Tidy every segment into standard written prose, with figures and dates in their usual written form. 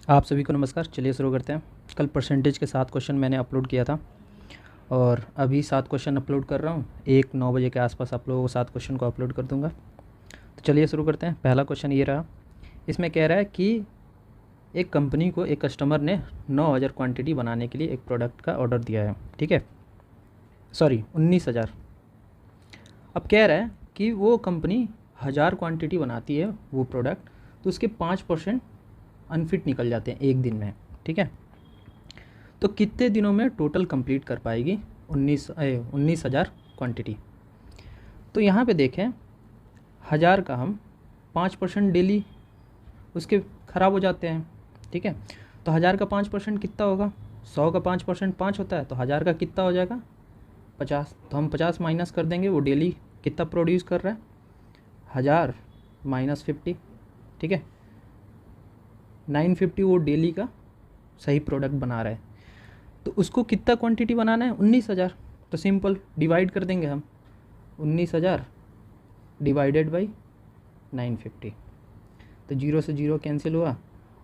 आप सभी को नमस्कार। चलिए शुरू करते हैं। कल परसेंटेज के 7 क्वेश्चन मैंने अपलोड किया था और अभी 7 क्वेश्चन अपलोड कर रहा हूँ। 9 बजे के आसपास आप लोगों को 7 क्वेश्चन को अपलोड कर दूंगा। तो चलिए शुरू करते हैं। पहला क्वेश्चन ये रहा। इसमें कह रहा है कि एक कंपनी को एक कस्टमर ने 9000 क्वान्टिटी बनाने के लिए एक प्रोडक्ट का ऑर्डर दिया है। ठीक है, सॉरी 19,000। अब कह रहा है कि वो कंपनी 1000 क्वान्टिटी बनाती है वो प्रोडक्ट, तो उसके 5% अनफिट निकल जाते हैं एक दिन में। ठीक है, तो कितने दिनों में टोटल कंप्लीट कर पाएगी 19,000 क्वान्टिटी। तो यहाँ पे देखें, 1000 का हम 5% डेली उसके ख़राब हो जाते हैं। ठीक है, तो 1000 का 5% कितना होगा? 100 का 5% 5 होता है, तो 1000 का कितना हो जाएगा? 50। तो हम 50 माइनस कर देंगे। वो डेली कितना प्रोड्यूस कर रहा है? 1000 माइनस 50। ठीक है, 950 वो डेली का सही प्रोडक्ट बना रहा है। तो उसको कितना क्वांटिटी बनाना है? 19,000। तो सिंपल डिवाइड कर देंगे हम, 19,000 डिवाइडेड बाई 950। तो 0 से 0 कैंसिल हुआ।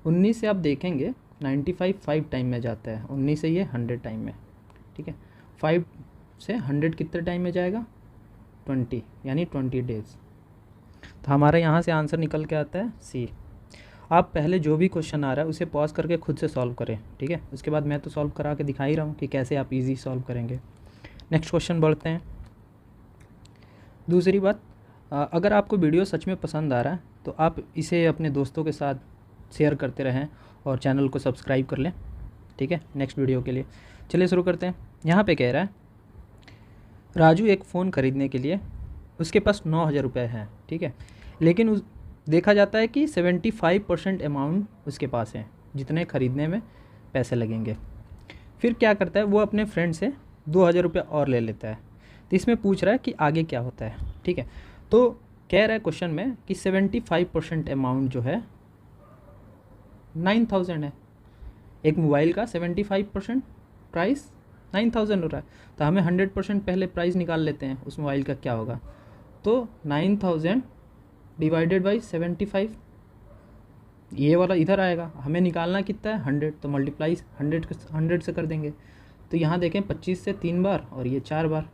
19 से आप देखेंगे 95 5 टाइम में जाता है, 19 से ये 100 टाइम में। ठीक है, 5 से 100 कितने टाइम में जाएगा? 20, यानी 20 डेज। तो हमारा यहाँ से आंसर निकल के आता है सी। आप पहले जो भी क्वेश्चन आ रहा है उसे पॉज करके खुद से सॉल्व करें। ठीक है, उसके बाद मैं तो सॉल्व करा के दिखा ही रहा हूँ कि कैसे आप इजी सॉल्व करेंगे। नेक्स्ट क्वेश्चन बढ़ते हैं। दूसरी बात, अगर आपको वीडियो सच में पसंद आ रहा है तो आप इसे अपने दोस्तों के साथ शेयर करते रहें और चैनल को सब्सक्राइब कर लें। ठीक है, नेक्स्ट वीडियो के लिए चलिए शुरू करते हैं। यहाँ पे कह रहा है राजू एक फ़ोन ख़रीदने के लिए उसके पास 9,000 रुपये हैं। ठीक है, लेकिन देखा जाता है कि 75% अमाउंट उसके पास है जितने ख़रीदने में पैसे लगेंगे। फिर क्या करता है वो अपने फ्रेंड से 2,000 रुपये और ले लेता है। तो इसमें पूछ रहा है कि आगे क्या होता है। ठीक है, तो कह रहा है क्वेश्चन में कि 75% अमाउंट जो है 9,000 है। एक मोबाइल का 75% प्राइस 9,000 हो रहा है, तो हमें 100% पहले प्राइस निकाल लेते हैं उस मोबाइल का क्या होगा। तो 9,000 डिवाइडेड बाई 75, ये वाला इधर आएगा। हमें निकालना कितना है? 100, तो मल्टीप्लाई 100 से कर देंगे। तो यहाँ देखें 25 से 3 बार और ये 4 बार,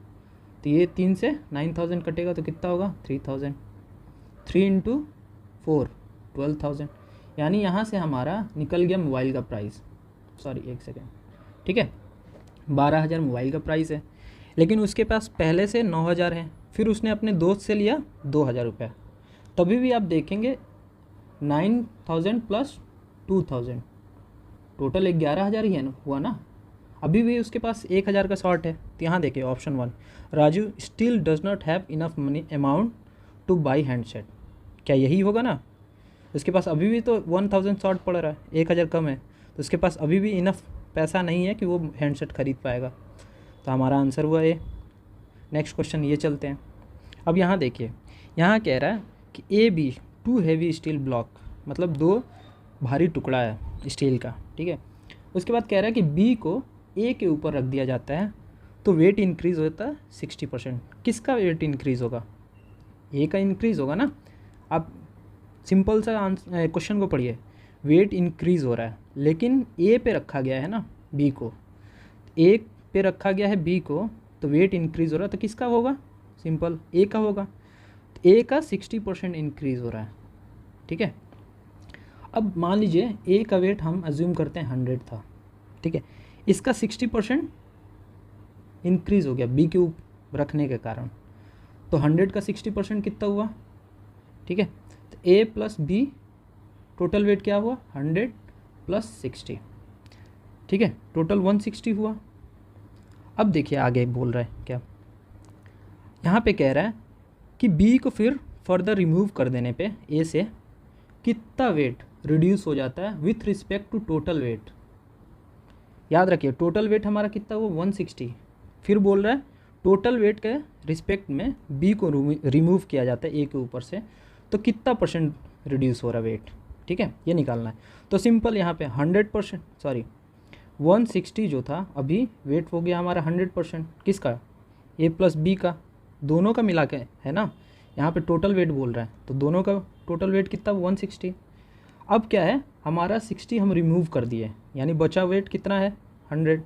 तो ये 3 से 9,000 कटेगा तो कितना होगा? 3,000। 3 इंटू 4 12,000, यानी यहाँ से हमारा निकल गया मोबाइल का प्राइस। सॉरी एक सेकेंड। ठीक है, 12,000 मोबाइल का प्राइस है, लेकिन उसके पास पहले से 9,000 है। फिर उसने अपने दोस्त से लिया 2,000 रुपये, तभी भी आप देखेंगे 9,000 प्लस 2,000 टोटल 11,000 ही है ना, हुआ ना। अभी भी उसके पास 1,000 का शॉर्ट है। तो यहाँ देखिए option 1, Raju still does not have enough money amount two by handset. क्या यही होगा ना? उसके पास अभी भी तो 1,000 शॉर्ट पड़ रहा है, 1,000 कम है, तो उसके पास अभी भी इनफ पैसा नहीं है कि वो हैंडसेट ख़रीद पाएगा। तो हमारा आंसर हुआ ए। नेक्स्ट क्वेश्चन ये चलते हैं। अब यहाँ देखिए, यहाँ कह रहा है कि A B 2 heavy steel block, मतलब 2 भारी टुकड़ा है स्टील का। ठीक है, उसके बाद कह रहा है कि बी को ए के ऊपर रख दिया जाता है तो वेट इंक्रीज़ होता है 60%। किसका वेट इंक्रीज़ होगा? ए का इंक्रीज़ होगा ना। आप सिंपल सा क्वेश्चन को पढ़िए, वेट इंक्रीज़ हो रहा है लेकिन ए पे रखा गया है ना बी को, ए पे रखा गया है बी को, तो वेट इंक्रीज़ हो रहा है, तो किसका होगा? सिंपल ए का होगा। तो ए का 60% इंक्रीज़ हो रहा है। ठीक है, अब मान लीजिए ए का वेट हम अज्यूम करते हैं 100 था। ठीक है, इसका 60% इंक्रीज़ हो गया बी के ऊपर रखने के कारण, तो 100 का 60% कितना हुआ? ठीक है, तो ए प्लस बी टोटल वेट क्या हुआ? 100 प्लस 60। ठीक है, टोटल 160 हुआ। अब देखिए आगे बोल रहा है क्या, यहाँ पे कह रहा है कि बी को फिर फर्दर रिमूव कर देने पे ए से कितना वेट रिड्यूस हो जाता है with respect to total weight. याद रखिए टोटल वेट हमारा कितना हुआ? 160। फिर बोल रहा है टोटल वेट के रिस्पेक्ट में बी को रिमूव किया जाता है ए के ऊपर से, तो कितना परसेंट रिड्यूस हो रहा है वेट। ठीक है, ये निकालना है। तो सिंपल यहाँ पे 100%, सॉरी 160 जो था अभी वेट हो गया हमारा 100%। किसका? ए प्लस बी का, दोनों का मिला के है ना। यहाँ पे टोटल वेट बोल रहा है, तो दोनों का टोटल वेट कितना? 160। अब क्या है, हमारा 60 हम रिमूव कर दिए, यानी बचा वेट कितना है 100।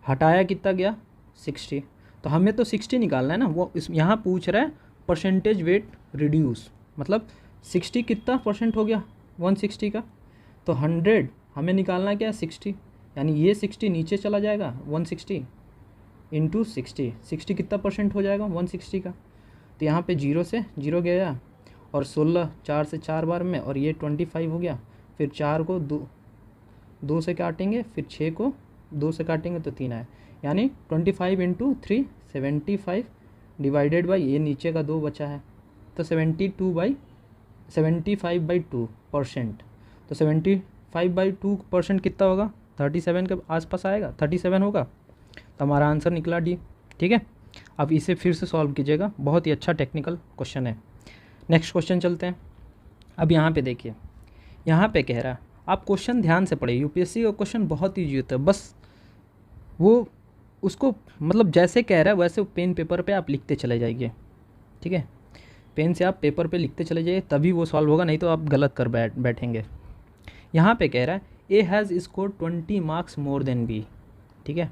हटाया कितना गया 60। तो हमें तो 60 निकालना है ना, वो इस यहाँ पूछ रहा है परसेंटेज वेट रिड्यूस, मतलब 60 कितना परसेंट हो गया 160 का। तो 100 हमें निकालना क्या है 60, यानी ये 60 नीचे चला जाएगा 160 इंटू 60 कितना परसेंट हो जाएगा 160 का। तो यहाँ पे 0 से 0 गया और 16 4 से 4 बार में, और ये 25 हो गया। फिर 4 को 2 से काटेंगे, फिर 6 को 2 से काटेंगे तो 3 आए, यानी 25 इंटू 3 75 डिवाइडेड बाई ये नीचे का 2 बचा है तो 75/2%। तो 75/2% कितना होगा 37 के आसपास आएगा, 37 होगा। तो हमारा आंसर निकला डी। ठीक है, अब इसे फिर से सॉल्व कीजिएगा, बहुत ही अच्छा टेक्निकल क्वेश्चन है। नेक्स्ट क्वेश्चन चलते हैं। अब यहाँ पे देखिए, यहाँ पे कह रहा है, आप क्वेश्चन ध्यान से पढ़िए, यूपीएससी का क्वेश्चन बहुत ईजी होता है, बस वो उसको मतलब जैसे कह रहा है वैसे पेन पेपर पे आप लिखते चले जाइए। ठीक है, पेन से आप पेपर पे लिखते चले जाइए, तभी वो सॉल्व होगा, नहीं तो आप गलत कर बैठेंगे। यहाँ पे कह रहा है A has score 20 marks more than B. ठीक है,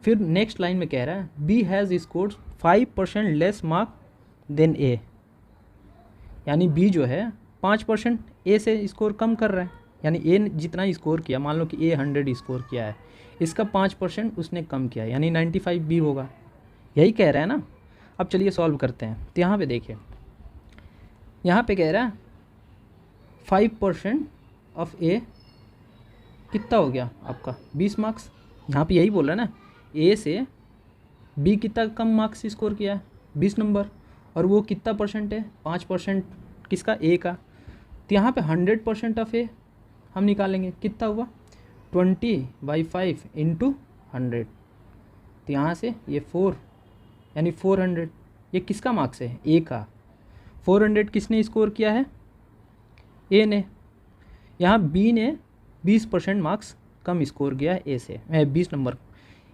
फिर नेक्स्ट लाइन में कह रहा है B has score 5% less mark than A, यानी बी जो है 5% ए से स्कोर कम कर रहा है, यानी ए जितना स्कोर किया, मान लो कि ए 100 स्कोर किया है, इसका 5% उसने कम किया, यानी 95 बी होगा, यही कह रहा है ना। अब चलिए सॉल्व करते हैं। तो यहाँ पे देखिए, यहाँ पे कह रहा है 5% ऑफ ए कितना हो गया आपका 20 मार्क्स। यहाँ पे यही बोल रहा है ना, ए से बी कितना कम मार्क्स स्कोर किया है 20 नंबर, और वो कितना परसेंट है 5% किसका ए का। तो यहाँ पे 100% ऑफ ए हम निकालेंगे, कितना हुआ 20/5 इंटू 100। तो यहाँ से ये 4 यानी 400, ये किसका मार्क्स है ए का। 400 किसने स्कोर किया है ए ने, यहाँ बी ने 20% मार्क्स कम स्कोर किया है ए से 20 नंबर।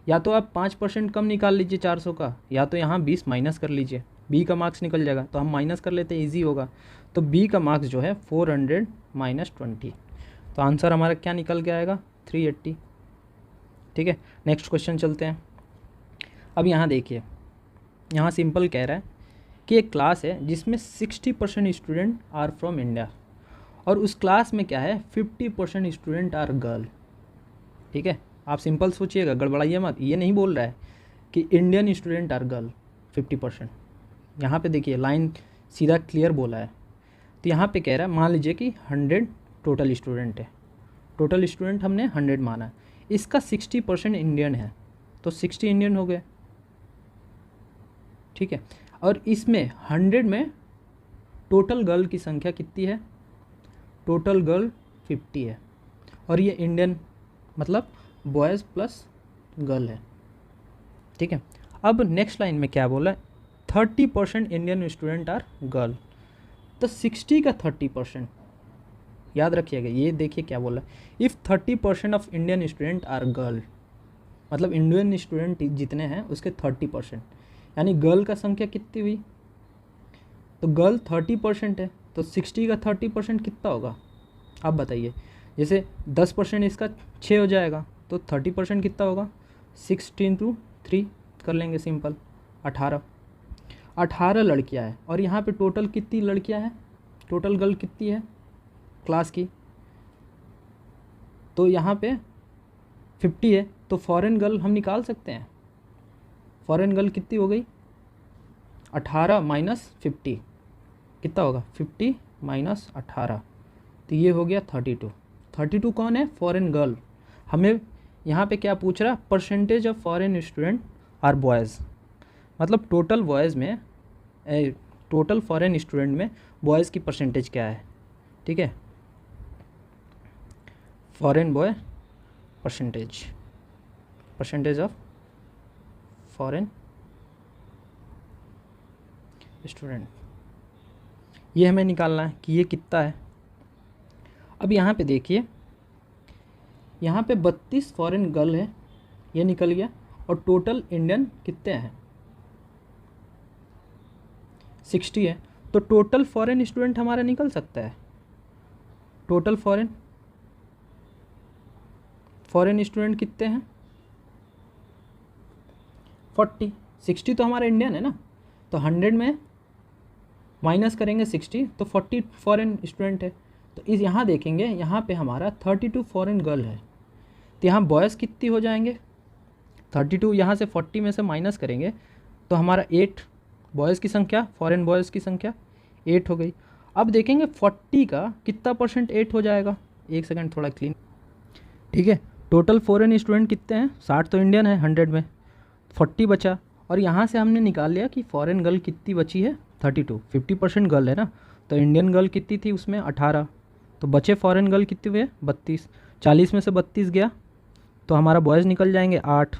या तो आप 5% कम निकाल लीजिए 400 का, या तो यहाँ 20 माइनस कर लीजिए, बी का मार्क्स निकल जाएगा। तो हम माइनस कर लेते हैं, ईजी होगा। तो बी का मार्क्स जो है 400 माइनस 20, तो आंसर हमारा क्या निकल के आएगा 380। ठीक है, नेक्स्ट क्वेश्चन चलते हैं। अब यहाँ देखिए, यहाँ सिंपल कह रहा है कि एक क्लास है जिसमें 60% स्टूडेंट आर फ्रॉम इंडिया, और उस क्लास में क्या है 50% स्टूडेंट आर गर्ल। ठीक है, आप सिंपल सोचिएगा, गड़बड़ाइए मत, ये नहीं बोल रहा है कि इंडियन स्टूडेंट आर गर्ल 50%। यहाँ पे देखिए लाइन सीधा क्लियर बोला है। तो यहाँ पे कह रहा है मान लीजिए कि 100 टोटल स्टूडेंट है, टोटल स्टूडेंट हमने 100 माना है, इसका 60% इंडियन है, तो 60 इंडियन हो गए। ठीक है, और इसमें 100 में टोटल गर्ल की संख्या कितनी है, टोटल गर्ल 50 है, और ये इंडियन मतलब बॉयज़ प्लस गर्ल है। ठीक है, अब नेक्स्ट लाइन में क्या बोला है 30% इंडियन स्टूडेंट आर गर्ल, तो 60 का 30% याद रखिएगा। ये देखिए क्या बोला, if 30% of Indian student are girl, मतलब इंडियन स्टूडेंट जितने हैं उसके 30%, यानी गर्ल का संख्या कितनी हुई, तो गर्ल 30% है, तो 60 का 30% कितना होगा आप बताइए। जैसे 10% इसका 6 हो जाएगा, तो 30% कितना होगा 60 इंटू 3 कर लेंगे सिंपल, 18 लड़कियां हैं, और यहाँ पे टोटल कितनी लड़कियां हैं, टोटल गर्ल कितनी है क्लास की, तो यहाँ पे 50 है, तो फॉरेन गर्ल हम निकाल सकते हैं। फॉरेन गर्ल कितनी हो गई 18 माइनस 50 कितना होगा 50 माइनस 18, तो ये हो गया 32 कौन है फॉरेन गर्ल। हमें यहाँ पे क्या पूछ रहा, percentage of foreign student are boys, मतलब टोटल बॉयज़ में टोटल फॉरेन स्टूडेंट में बॉयज़ की परसेंटेज क्या है। ठीक है, foreign boy percentage of foreign student, ये हमें निकालना है कि ये कितना है। अब यहाँ पे देखिए, यहाँ पे 32 फॉरेन गर्ल है, ये निकल गया, और टोटल इंडियन कितने हैं 60 है, तो टोटल फॉरेन स्टूडेंट हमारा निकल सकता है, टोटल फॉरेन स्टूडेंट कितने हैं 40, 60 तो हमारा इंडियन है ना, तो 100 में माइनस करेंगे 60 तो 40 फॉरेन स्टूडेंट है। तो इस यहाँ देखेंगे यहाँ पे हमारा 32 फॉरेन गर्ल है, तो यहाँ बॉयज़ कितनी हो जाएंगे 32, यहाँ से 40 में से माइनस करेंगे तो हमारा 8 बॉयज़ की संख्या, फॉरेन बॉयज़ की संख्या 8 हो गई। अब देखेंगे 40 का कितना परसेंट 8 हो जाएगा, एक सेकंड थोड़ा क्लीन, ठीक है। टोटल फॉरेन स्टूडेंट कितने हैं 60 तो इंडियन है, 100 में 40 बचा, और यहाँ से हमने निकाल लिया कि फॉरेन गर्ल कितनी बची है 32, 50% गर्ल है ना, तो इंडियन गर्ल कितनी थी उसमें 18, तो बचे फॉरेन गर्ल कितने हुए 32, 40 में से 32 गया तो हमारा बॉयज़ निकल जाएंगे 8,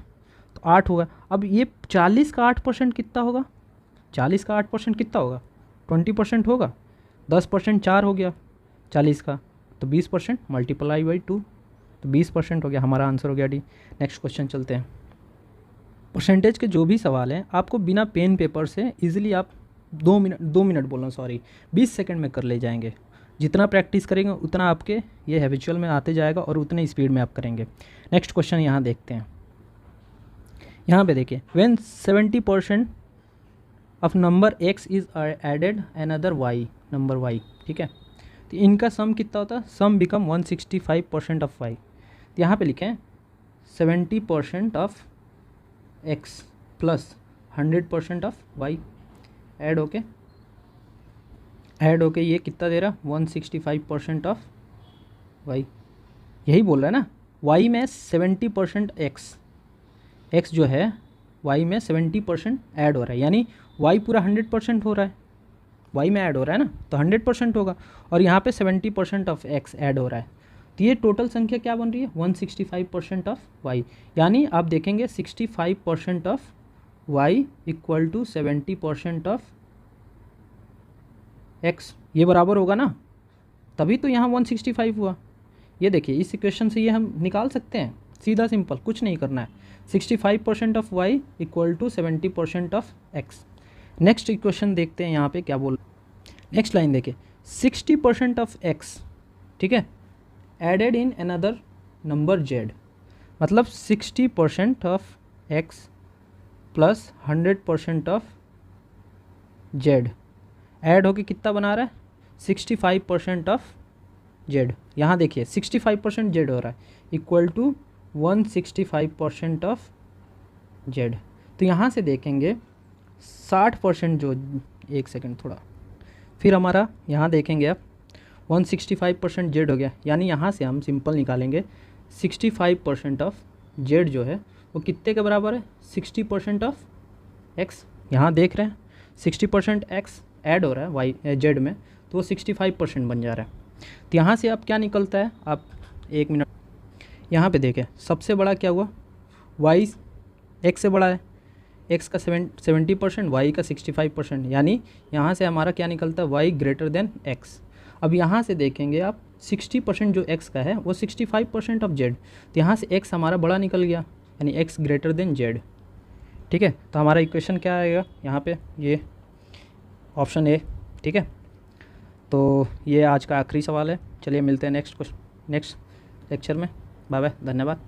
तो 8 होगा। अब ये 40 का 8% कितना होगा, 40 का 8% कितना होगा 20% होगा, 10% 4 हो गया 40 का, तो 20% मल्टीप्लाई बाई 2, तो 20% हो गया, हमारा आंसर हो गया डी। नेक्स्ट क्वेश्चन चलते हैं। परसेंटेज के जो भी सवाल हैं आपको बिना पेन पेपर से इजीली आप 2 मिनट बोल रहा हूँ सॉरी 20 सेकंड में कर ले जाएंगे। जितना प्रैक्टिस करेंगे उतना आपके ये हैबिचुअल में आते जाएगा और उतने स्पीड में आप करेंगे। नेक्स्ट क्वेश्चन यहाँ देखते हैं। यहाँ पे देखिए, when 70% of number x is added another y number y, ठीक है, तो इनका सम कितना होता है, सम बिकम 165% ऑफ y। तो यहाँ पे लिखें 70% of x plus 100% of y add होके ये कितना दे रहा 165% ऑफ y, यही बोल रहा है ना। y में 70% x जो है y में 70% ऐड हो रहा है, यानी y पूरा 100% हो रहा है, y में ऐड हो रहा है ना तो 100% होगा, और यहाँ पे 70% ऑफ x ऐड हो रहा है, तो ये टोटल संख्या क्या बन रही है 165% ऑफ y। यानी आप देखेंगे 65% of y equal to 70% of x, ये बराबर होगा ना, तभी तो यहाँ 165 हुआ। ये देखिए इस इक्वेशन से ये हम निकाल सकते हैं, सीधा सिंपल, कुछ नहीं करना है। 65% of y equal to 70% of x। Next equation देखते हैं यहाँ पे क्या बोल, नेक्स्ट लाइन देखिए 60% ऑफ x, ठीक है, added in another number z, मतलब 60% of x plus 100% of z add होके कितना बना रहा है 65% ऑफ z। यहाँ देखिए 65% z हो रहा है इक्वल टू 165% ऑफ z। तो यहाँ से देखेंगे 60% जो, एक सेकंड थोड़ा, फिर हमारा यहाँ देखेंगे आप 165% z हो गया, यानी यहाँ से हम सिंपल निकालेंगे 65% ऑफ z जो है वो कितने के बराबर है 60% ऑफ x। यहाँ देख रहे हैं 60% x ऐड हो रहा है y z में, तो वो 65% बन जा रहा है। तो यहाँ से आप क्या निकलता है, आप एक मिनट यहाँ पे देखें, सबसे बड़ा क्या हुआ y x से बड़ा है, x का 70% y का 65%, यानी यहाँ से हमारा क्या निकलता है y ग्रेटर देन x। अब यहाँ से देखेंगे आप 60% जो x का है वो 65% ऑफ z, तो यहाँ से x हमारा बड़ा निकल गया, यानी x ग्रेटर देन z, ठीक है। तो हमारा इक्वेशन क्या आएगा यहाँ पे, ये ऑप्शन ए, ठीक है। तो ये आज का आखिरी सवाल है, चलिए मिलते हैं नेक्स्ट लेक्चर में, बाय बाय, धन्यवाद।